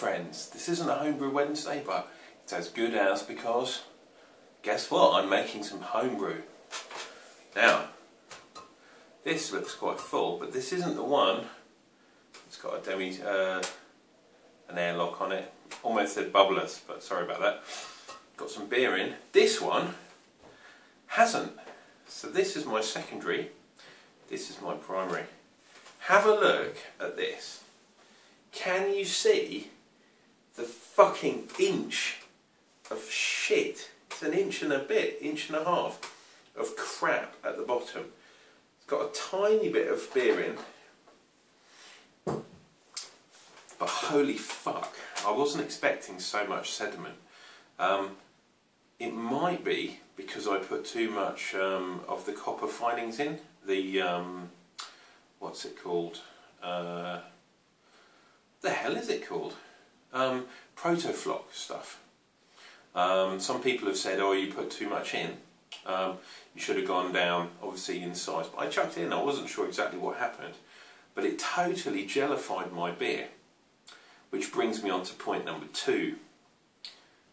friends. This isn't a Homebrew Wednesday, but it's as good as, because guess what? I'm making some homebrew. Now, this looks quite full, but this isn't the one. It's got a an airlock on it. Almost said bubblers, but sorry about that. Got some beer in. This one hasn't. So this is my secondary. This is my primary. Have a look at this. Can you see the fucking inch of shit? It's an inch and a bit, inch and a half of crap at the bottom. It's got a tiny bit of beer in. But holy fuck, I wasn't expecting so much sediment. It might be because I put too much of the copper filings in. The, what's it called? The hell is it called? Protoflock stuff. Some people have said, oh, you put too much in. You should have gone down, obviously, in size. But I chucked it in, I wasn't sure exactly what happened. But it totally jellified my beer. Which brings me on to point number 2.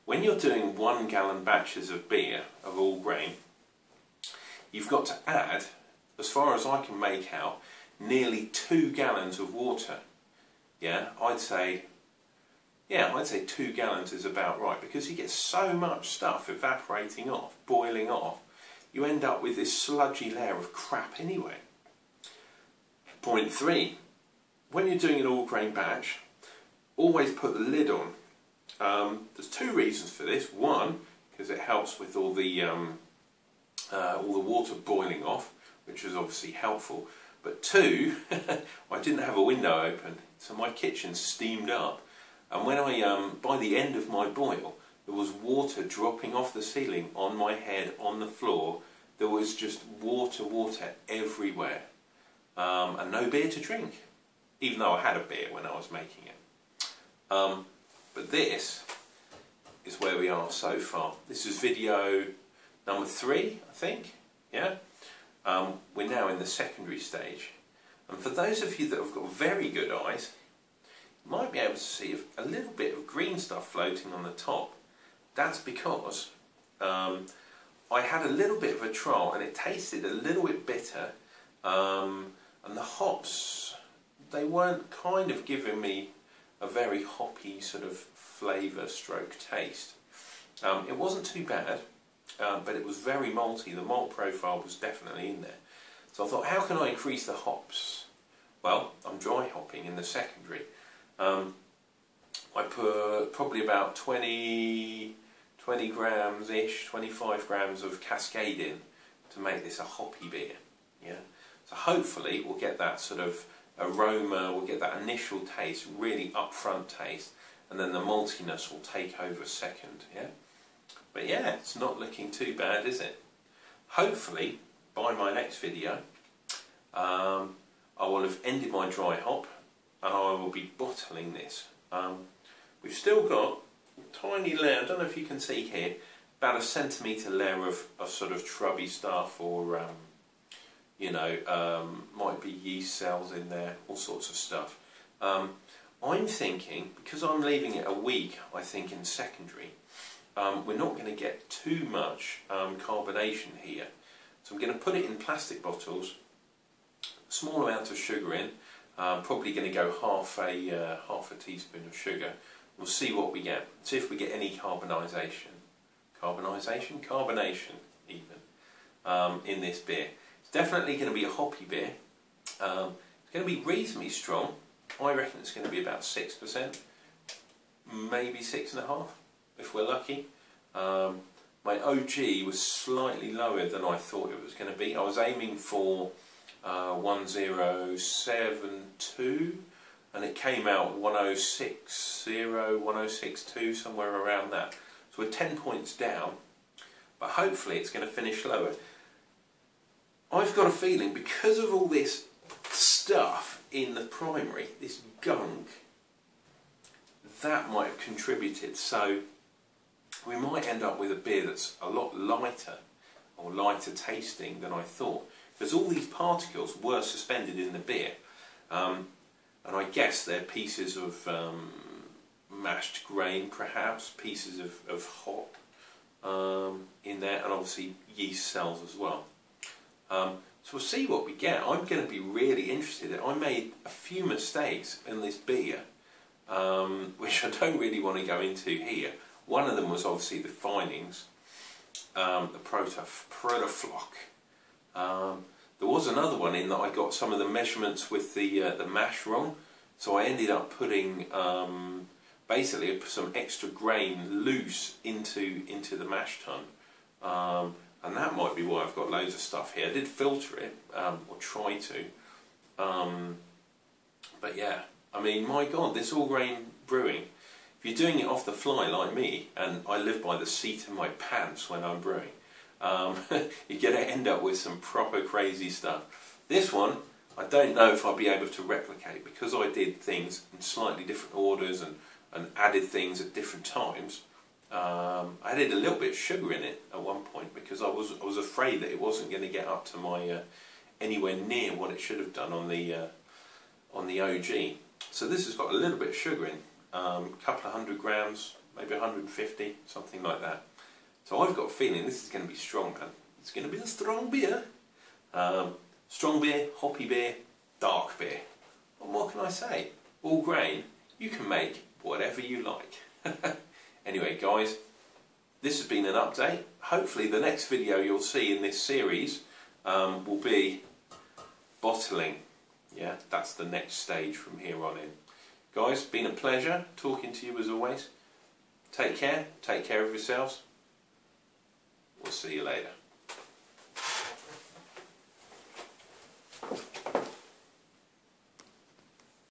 When you're doing 1 gallon batches of beer, of all grain, you've got to add, as far as I can make out, nearly 2 gallons of water. Yeah, I'd say 2 gallons is about right, because you get so much stuff evaporating off, boiling off, you end up with this sludgy layer of crap anyway. Point 3, when you're doing an all grain batch, always put the lid on. There's 2 reasons for this. One, because it helps with all the water boiling off, which is obviously helpful. But 2, I didn't have a window open, so my kitchen steamed up. And when I, by the end of my boil, there was water dropping off the ceiling, on my head, on the floor. There was just water everywhere, and no beer to drink, even though I had a beer when I was making it. But this is where we are so far. This is video number 3, I think. Yeah. We're now in the secondary stage, and for those of you that have got very good eyes, you might be able to see a little bit of green stuff floating on the top. That's because I had a little bit of a trial, and it tasted a little bit bitter, and the hops, they weren't kind of giving me a very hoppy sort of flavour stroke taste. It wasn't too bad, but it was very malty. The malt profile was definitely in there. So I thought, how can I increase the hops? Well, I'm dry hopping in the secondary. I put probably about 20 grams-ish, 25 grams of Cascade in to make this a hoppy beer. Yeah. So hopefully we'll get that sort of aroma, we'll get that initial taste, really upfront taste, and then the maltiness will take over second. Yeah. But yeah, it's not looking too bad, is it? Hopefully, by my next video, I will have ended my dry hop, and I will be bottling this. We've still got a tiny layer, I don't know if you can see here, about a centimetre layer of sort of shrubby stuff, or you know, might be yeast cells in there, all sorts of stuff. I'm thinking, because I'm leaving it a week, I think, in secondary, we're not going to get too much carbonation here. So I'm going to put it in plastic bottles, small amount of sugar in, probably going to go half a teaspoon of sugar. We'll see what we get, see if we get any carbonation even, in this beer. It's definitely going to be a hoppy beer. It's going to be reasonably strong. I reckon it's going to be about 6%, maybe 6.5% if we're lucky. My OG was slightly lower than I thought it was going to be. I was aiming for 1072, and it came out 1060, 1062, somewhere around that. So we're 10 points down, but hopefully it's going to finish lower. I've got a feeling, because of all this stuff in the primary, this gunk, that might have contributed. So we might end up with a beer that's a lot lighter, or lighter tasting than I thought, because all these particles were suspended in the beer, and I guess they're pieces of mashed grain perhaps, pieces of hop in there, and obviously yeast cells as well. So we'll see what we get. I'm going to be really interested. I made a few mistakes in this beer, which I don't really want to go into here. One of them was obviously the finings, the protaflock. There was another one in that I got some of the measurements with the mash wrong, so I ended up putting basically some extra grain loose into the mash tun. And that might be why I've got loads of stuff here. I did filter it, or try to. But yeah, I mean, my God, this all grain brewing, if you're doing it off the fly like me, and I live by the seat of my pants when I'm brewing, you're going to end up with some proper crazy stuff. This one, I don't know if I'll be able to replicate, because I did things in slightly different orders and added things at different times. I added a little bit of sugar in it at one point because I was afraid that it wasn't going to get up to my anywhere near what it should have done on the OG. So this has got a little bit of sugar in, a couple of 100 grams, maybe 150, something like that. So I've got a feeling this is going to be strong, man. It's going to be a strong beer. Strong beer, hoppy beer, dark beer. And what can I say? All grain, you can make whatever you like. Anyway guys, this has been an update. Hopefully the next video you'll see in this series will be bottling. Yeah, that's the next stage from here on in. Guys, been a pleasure talking to you as always. Take care of yourselves. We'll see you later.